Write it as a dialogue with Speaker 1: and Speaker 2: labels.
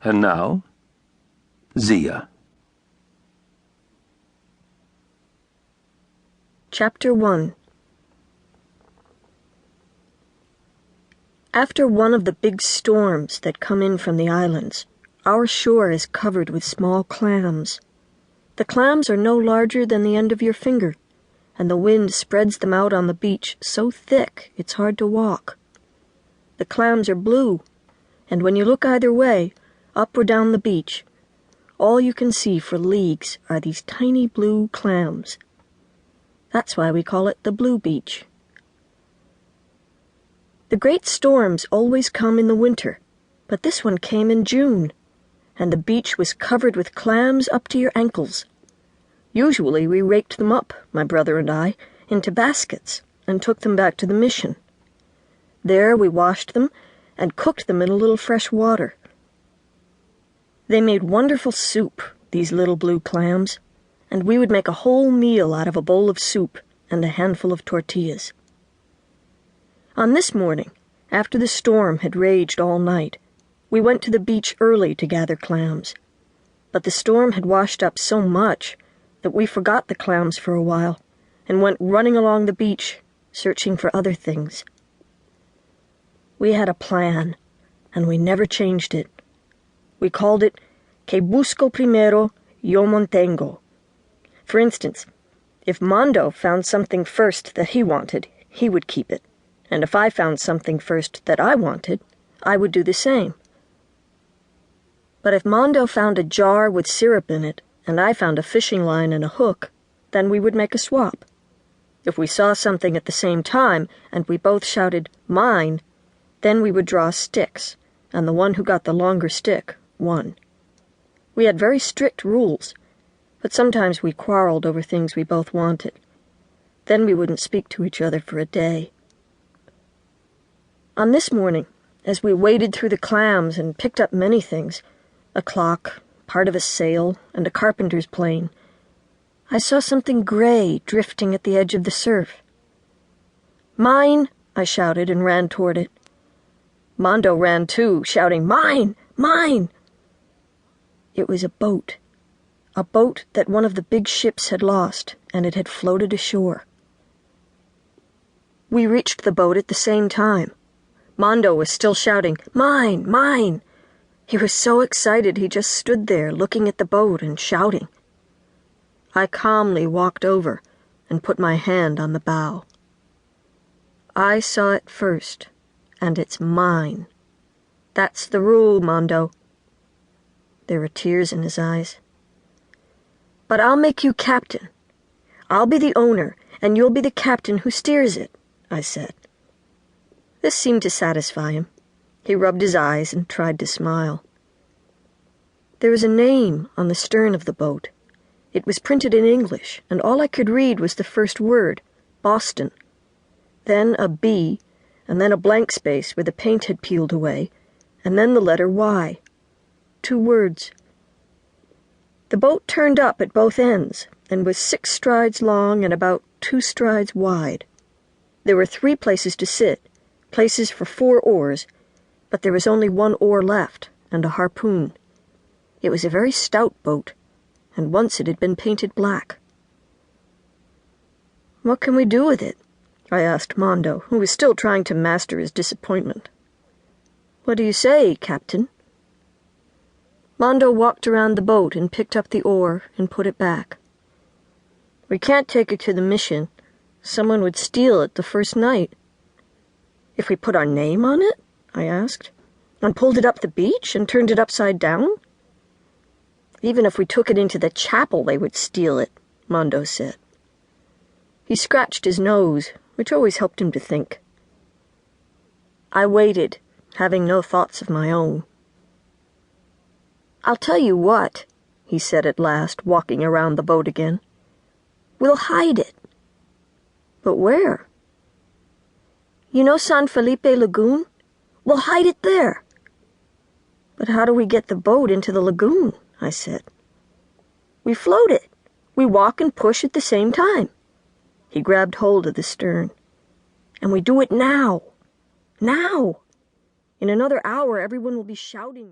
Speaker 1: And now, Zia.
Speaker 2: Chapter 1. After one of the big storms that come in from the islands, our shore is covered with small clams. The clams are no larger than the end of your finger, and the wind spreads them out on the beach so thick it's hard to walk. The clams are blue, and when you look either way, up or down the beach, all you can see for leagues are these tiny blue clams. That's why we call it the Blue Beach. The great storms always come in the winter, but this one came in June, and the beach was covered with clams up to your ankles. Usually we raked them up, my brother and I, into baskets and took them back to the mission. There we washed them and cooked them in a little fresh water. They made wonderful soup, these little blue clams, and we would make a whole meal out of a bowl of soup and a handful of tortillas. On this morning, after the storm had raged all night, we went to the beach early to gather clams. But the storm had washed up so much that we forgot the clams for a while and went running along the beach, searching for other things. We had a plan, and we never changed it. We called it Que busco primero, yo mantengo. For instance, if Mondo found something first that he wanted, he would keep it. And if I found something first that I wanted, I would do the same. But if Mondo found a jar with syrup in it, and I found a fishing line and a hook, then we would make a swap. If we saw something at the same time, and we both shouted, "Mine," then we would draw sticks, and the one who got the longer stick won. We had very strict rules, but sometimes we quarreled over things we both wanted. Then we wouldn't speak to each other for a day. On this morning, as we waded through the clams and picked up many things, a clock, part of a sail, and a carpenter's plane, I saw something gray drifting at the edge of the surf. "Mine!" I shouted and ran toward it. Mondo ran too, shouting, "Mine! Mine!" It was a boat that one of the big ships had lost, and it had floated ashore. We reached the boat at the same time. Mondo was still shouting, "Mine! Mine!" He was so excited he just stood there looking at the boat and shouting. I calmly walked over and put my hand on the bow. I saw it first, and it's mine. That's the rule, Mondo. There were tears in his eyes. "But I'll make you captain. I'll be the owner, and you'll be the captain who steers it," I said. This seemed to satisfy him. He rubbed his eyes and tried to smile. There was a name on the stern of the boat. It was printed in English, and all I could read was the first word, Boston. Then a B, and then a blank space where the paint had peeled away, and then the letter Y. 2 words. The boat turned up at both ends, and was 6 strides long and about 2 strides wide. There were 3 places to sit, places for 4 oars, but there was only 1 oar left, and a harpoon. It was a very stout boat, and once it had been painted black. "What can we do with it?" I asked Mondo, who was still trying to master his disappointment. "What do you say, Captain?" Mondo walked around the boat and picked up the oar and put it back. "We can't take it to the mission. Someone would steal it the first night." "If we put our name on it?" I asked, "and pulled it up the beach and turned it upside down?" "Even if we took it into the chapel, they would steal it," Mondo said. He scratched his nose, which always helped him to think. I waited, having no thoughts of my own. "I'll tell you what," he said at last, walking around the boat again. "We'll hide it." "But where?" "You know San Felipe Lagoon? We'll hide it there." "But how do we get the boat into the lagoon?" I said. "We float it. We walk and push at the same time." He grabbed hold of the stern. "And we do it now. Now! In another hour, everyone will be shouting."